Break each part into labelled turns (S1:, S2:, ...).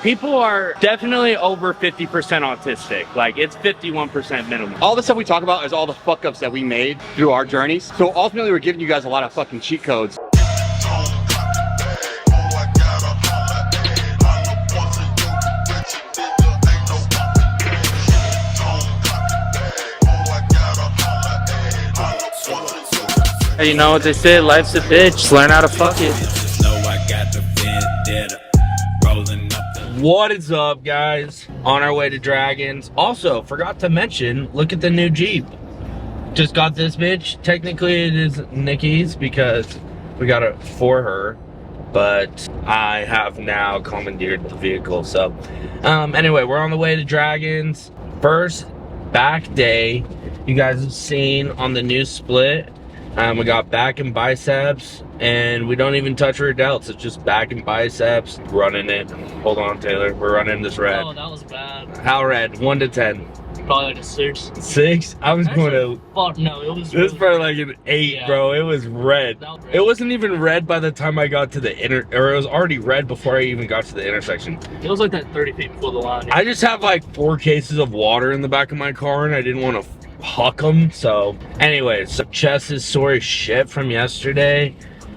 S1: People are definitely over 50% autistic. Like, it's 51% minimum.
S2: All the stuff we talk about is all the fuck ups that we made through our journeys. So ultimately, we're giving you guys a lot of fucking cheat codes.
S1: Hey, you know what they say? Life's a bitch. Learn how to fuck it. What is up, guys? On our way to Dragons. Also, forgot to mention, look at the new Jeep. Just got this bitch. Technically, it is Nikki's because we got it for her, but I have now commandeered the vehicle. So, anyway, we're on the way to Dragons. First back day. You guys have seen on the new split. We got back and biceps, and we don't even touch our delts. It's just back and biceps, running it. Hold on, Taylor. We're running this red.
S3: Oh, that was bad.
S1: How red? 1 to 10.
S3: Probably like a 6.
S1: 6? I was
S3: Actually,
S1: going to.
S3: fuck no, it was.
S1: It was
S3: really
S1: probably like an 8,
S3: Yeah.
S1: bro. It was red.
S3: That was red.
S1: It wasn't even red by the time I got to the or it was already red before I even got to the intersection.
S3: It was like that 30 feet before the line.
S1: I just have like 4 cases of water in the back of my car, and I didn't want to huck them. So anyways, so chest is sore as shit from yesterday.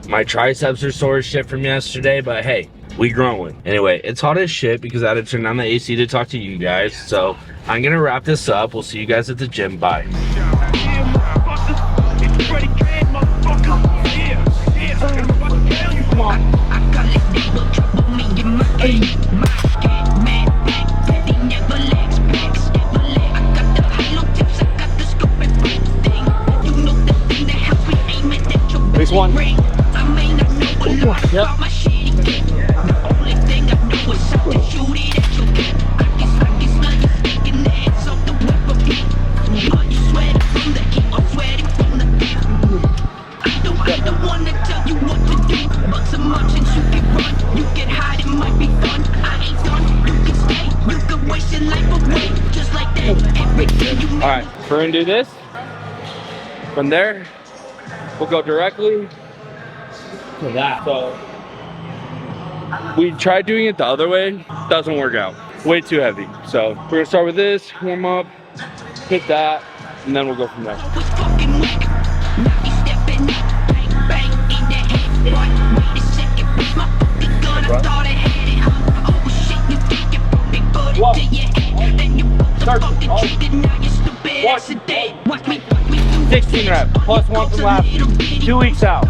S1: My triceps are sore as shit from yesterday, but hey, we growing. Anyway, it's hot as shit because I had to turn on the AC to talk to you guys. So I'm gonna wrap this up. We'll see you guys at the gym. Bye.
S2: This one.
S1: Yep. All right, we're gonna do this. From there, we'll go directly to that. So we tried doing it the other way, doesn't work out. Way too heavy. So we're gonna start with this, warm up, hit that, and then we'll go from there. Whoa. 16 reps, plus 1 from last week. 2 weeks out.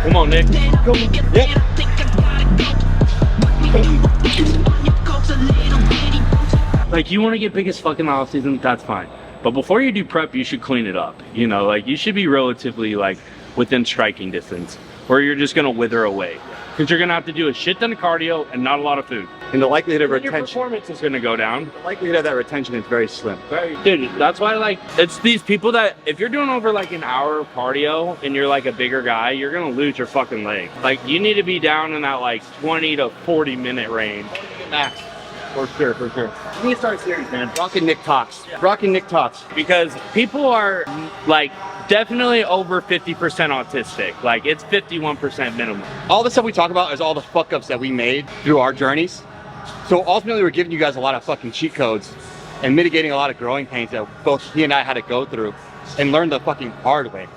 S1: Come on, Nick. Yep. Like, you want to get big as fucking off season, that's fine. But before you do prep, you should clean it up. You know, like, you should be relatively, like, within striking distance, or you're just gonna wither away. Because you're gonna have to do a shit ton of cardio and not a lot of food.
S2: And the likelihood of
S1: Your
S2: retention.
S1: performance is gonna go down.
S2: The likelihood of that retention is very slim.
S1: Dude, that's why, like, it's these people that, if you're doing over like an hour of cardio and you're like a bigger guy, you're gonna lose your fucking leg. Like, you need to be down in that like 20 to 40 minute range.
S2: Max. For sure, for sure.
S1: You need to start serious, man.
S2: Rockin' Nick talks. Rockin' Nick talks.
S1: Because people are like definitely over 50% autistic. Like, it's 51% minimum.
S2: All the stuff we talk about is all the fuck ups that we made through our journeys. So ultimately, we're giving you guys a lot of fucking cheat codes and mitigating a lot of growing pains that both he and I had to go through and learn the fucking hard way.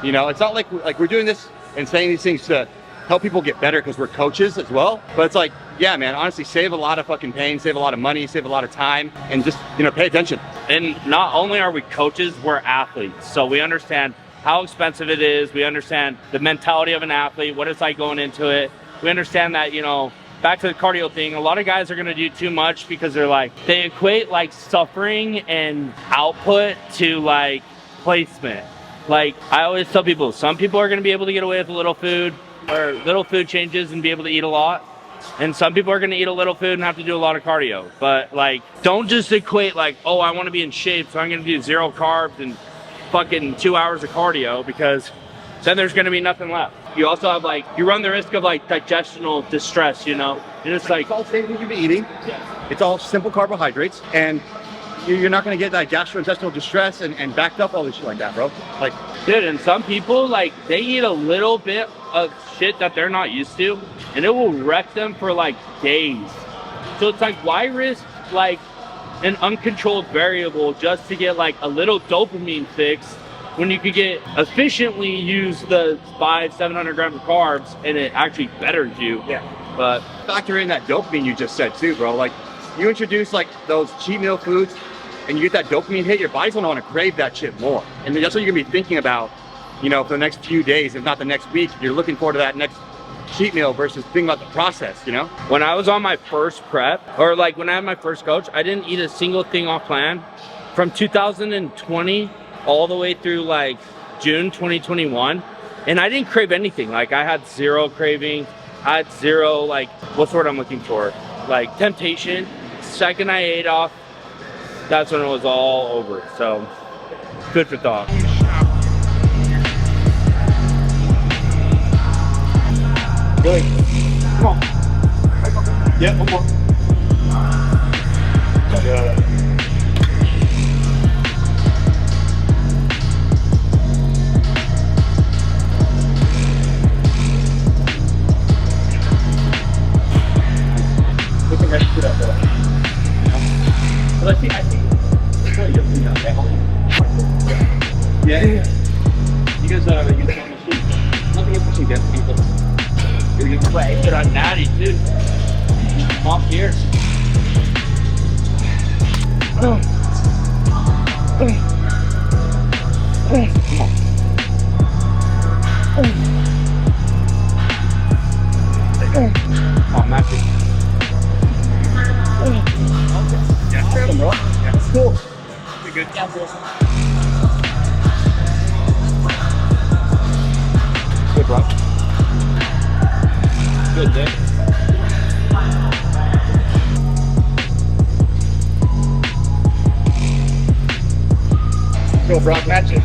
S2: You know, it's not like we're doing this and saying these things to help people get better because we're coaches as well. But it's like, yeah, man, honestly, save a lot of fucking pain, save a lot of money, save a lot of time, and just, you know, pay attention.
S1: And not only are we coaches, we're athletes. So we understand how expensive it is. We understand the mentality of an athlete, what it's like going into it. We understand that, you know, back to the cardio thing, a lot of guys are gonna do too much because they're like, they equate like suffering and output to like placement. Like, I always tell people, some people are gonna be able to get away with a little food or little food changes and be able to eat a lot. And some people are gonna eat a little food and have to do a lot of cardio. But like, don't just equate like, oh, I wanna be in shape, so I'm gonna do 0 carbs and fucking 2 hours of cardio, because then there's gonna be nothing left. You also have like, you run the risk of like digestional distress, you know? And it's like,
S2: It's all the same thing you've been eating. It's all simple carbohydrates. And you're not gonna get that gastrointestinal distress and backed up all this shit like that, bro. Like,
S1: Dude, and some people, like, they eat a little bit of shit that they're not used to, and it will wreck them for, like, days. So it's like, why risk, like, an uncontrolled variable just to get, like, a little dopamine fix when you could get efficiently use the 500-700 grams of carbs and it actually betters you?
S2: yeah.
S1: But
S2: Factor in that dopamine you just said too, bro. Like, you introduce like those cheat meal foods and you get that dopamine hit, your body's gonna wanna crave that shit more. And that's what you're gonna be thinking about, you know, for the next few days, if not the next week. You're looking forward to that next cheat meal versus thinking about the process, you know?
S1: when I was on my first prep, or like when I had my first coach, I didn't eat a single thing off plan from 2020 all the way through like June 2021. And I didn't crave anything. Like I had zero craving. I had zero, like, what's the word I'm looking for? Like temptation. Second I ate off, that's when it was all over. So good for thought.
S2: Really? Come on. Yeah, one more. We can rest it up though. But I think it's really good to know. Yeah. You guys use the machine. Nothing is pushing against people.
S1: You can play it on natty too. Off here. Oh, magic.
S2: Yeah, awesome, bro. Yeah, that's cool. Be good.
S3: Yeah, bro.
S2: Good, bro.
S1: Good day.
S2: Go, bro. Match it.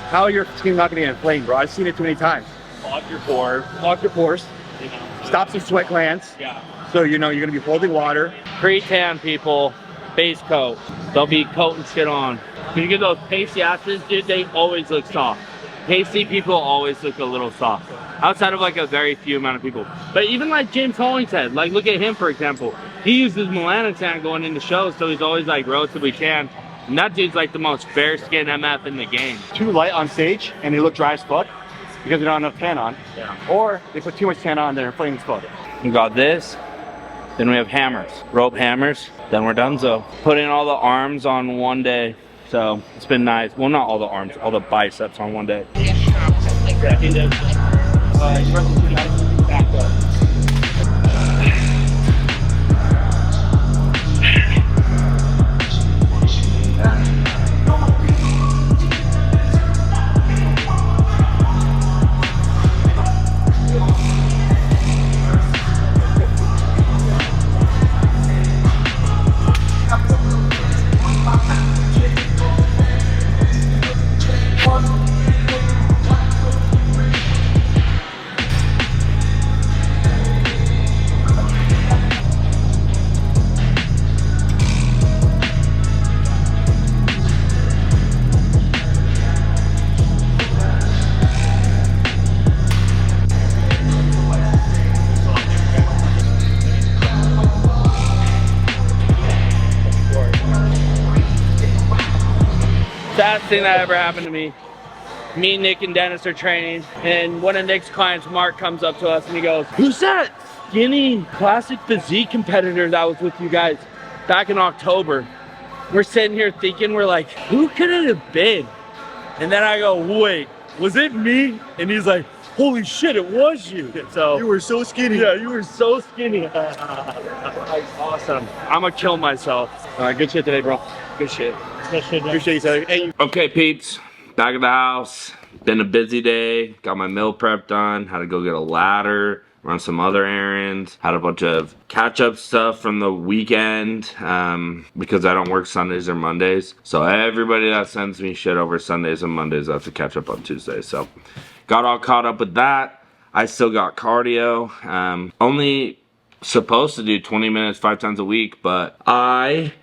S2: How are your skin not gonna get inflamed, bro? I've seen it too many times.
S1: Clog your pores.
S2: Clog your pores,
S1: You know.
S2: stops your sweat glands.
S1: Yeah.
S2: So you know you're gonna be holding water.
S1: Pre-tan people, base coat. They'll be coating shit on. When you get those pasty asses, dude, they always look soft. Pasty people always look a little soft. Outside of like a very few amount of people. But even like James Hollingshead, like look at him for example. He uses melanotan going into shows, so he's always like relatively tan. And that dude's like the most fair skinned MF in the game.
S2: Too light on stage and they look dry as fuck because they don't have enough tan on.
S1: Yeah.
S2: Or they put too much tan on, they're inflamed as fuck.
S1: We got this. Then we have hammers, rope hammers. Then we're done. So putting all the arms on one day. So it's been nice. Well, not all the arms, all the biceps on one day.
S2: Yeah, he does. Back up.
S1: Saddest thing that ever happened to me. Me, Nick, and Dennis are training, and one of Nick's clients, Mark, comes up to us and he goes, "Who's that skinny classic physique competitor that was with you guys back in October?" we're sitting here thinking, we're like, who could it have been? And then I go, wait, was it me? And he's like, holy shit, it was you. So
S2: You were so skinny.
S1: yeah, you were so skinny. Awesome. I'm gonna kill myself.
S2: All right, good shit today, bro.
S1: Good shit.
S2: Appreciate you, Sally. Hey,
S1: Okay, peeps, back at the house. Been a busy day. Got my meal prep done. Had to go get a ladder, run some other errands. Had a bunch of catch-up stuff from the weekend because I don't work Sundays or Mondays. So everybody that sends me shit over Sundays and Mondays, I have to catch up on Tuesdays. So got all caught up with that. I still got cardio. Only supposed to do 20 minutes 5 times a week, but I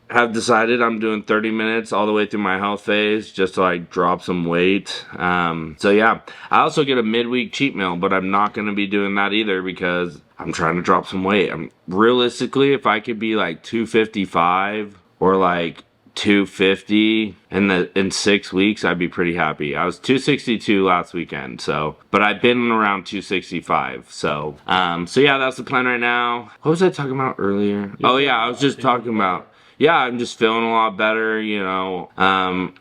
S1: have decided I'm doing 30 minutes all the way through my health phase just to like drop some weight. So yeah, I also get a midweek cheat meal, but I'm not going to be doing that either because I'm trying to drop some weight. Realistically, if I could be like 255 or like 250 in 6 weeks, I'd be pretty happy. I was 262 last weekend, so, but I've been around 265. So yeah, that's the plan right now. What was I talking about earlier? Oh yeah, I was just talking about, yeah, I'm just feeling a lot better, you know.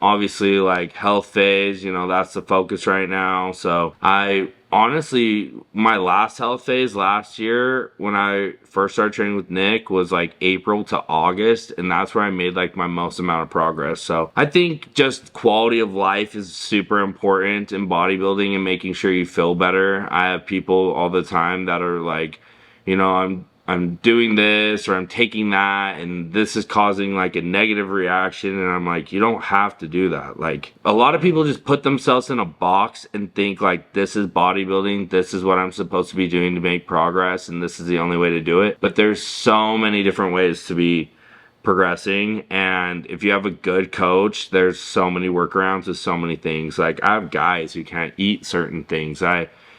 S1: Obviously, like, health phase, you know, that's the focus right now. So I honestly, my last health phase last year when I first started training with Nick was like April to August, and that's where I made like my most amount of progress. So I think just quality of life is super important in bodybuilding and making sure you feel better. I have people all the time that are like, you know, I'm doing this or I'm taking that and this is causing like a negative reaction, and I'm like, you don't have to do that. Like, a lot of people just put themselves in a box and think like, this is bodybuilding, this is what I'm supposed to be doing to make progress, and this is the only way to do it. But there's so many different ways to be progressing, and if you have a good coach, there's so many workarounds with so many things. Like, I have guys who can't eat certain things.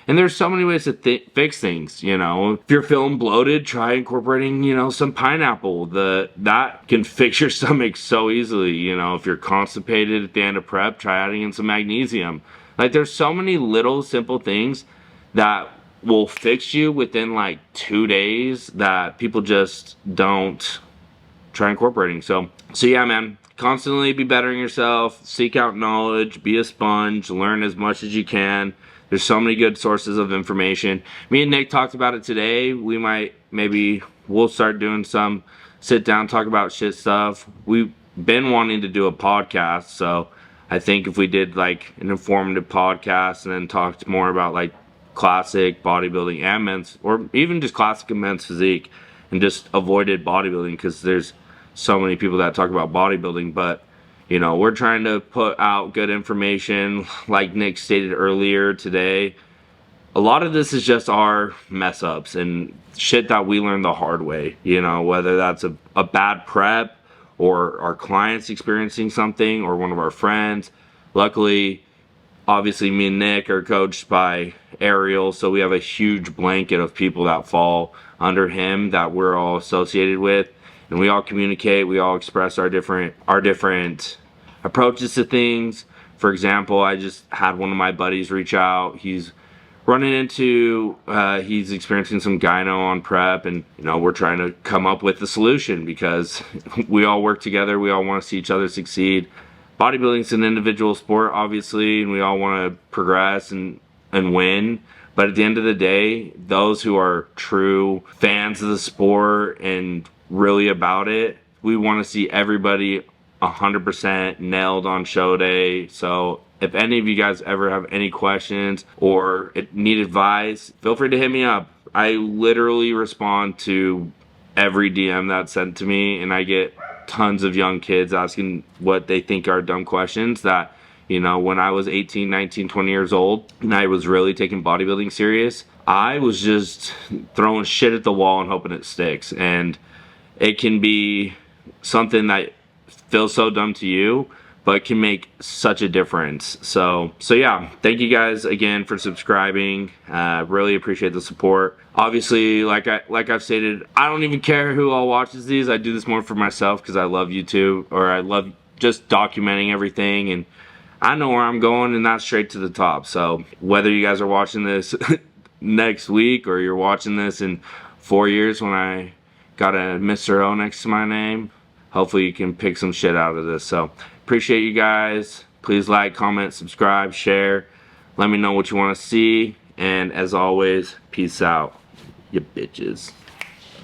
S1: And there's so many ways to fix things, you know. If you're feeling bloated, try incorporating, you know, some pineapple. That can fix your stomach so easily, you know. If you're constipated at the end of prep, try adding in some magnesium. Like, there's so many little simple things that will fix you within like 2 days that people just don't try incorporating. So yeah, man. Constantly be bettering yourself, seek out knowledge, be a sponge, learn as much as you can. There's so many good sources of information. Me and Nick talked about it today. We'll start doing some sit down, talk about shit stuff. We've been wanting to do a podcast, so I think if we did like an informative podcast and then talked more about like classic bodybuilding and men's, or even just classic and men's physique, and just avoided bodybuilding, because there's so many people that talk about bodybuilding, but you know, we're trying to put out good information. Like Nick stated earlier today, a lot of this is just our mess ups and shit that we learned the hard way, you know, whether that's a bad prep or our clients experiencing something or one of our friends. Luckily, obviously me and Nick are coached by Ariel, so we have a huge blanket of people that fall under him that we're all associated with. And we all communicate, we all express our different approaches to things. For example, I just had one of my buddies reach out. He's experiencing some gyno on prep, and you know, we're trying to come up with a solution because we all work together, we all want to see each other succeed. Bodybuilding's an individual sport, obviously, and we all want to progress and win. But at the end of the day, those who are true fans of the sport and really about it, we want to see everybody 100% nailed on show day. So if any of you guys ever have any questions or need advice, feel free to hit me up. I literally respond to every DM that's sent to me, and I get tons of young kids asking what they think are dumb questions that, you know, when I was 18, 19, 20 years old and I was really taking bodybuilding serious, I was just throwing shit at the wall and hoping it sticks. And it can be something that feels so dumb to you, but can make such a difference. So yeah, thank you guys again for subscribing. Really appreciate the support. Obviously, like I've stated, I don't even care who all watches these. I do this more for myself because I love YouTube, or I love just documenting everything, and I know where I'm going, and that's straight to the top. So whether you guys are watching this next week or you're watching this in 4 years when I got a Mr. O next to my name, hopefully you can pick some shit out of this. So appreciate you guys. Please like, comment, subscribe, share. Let me know what you want to see. And as always, peace out, you bitches.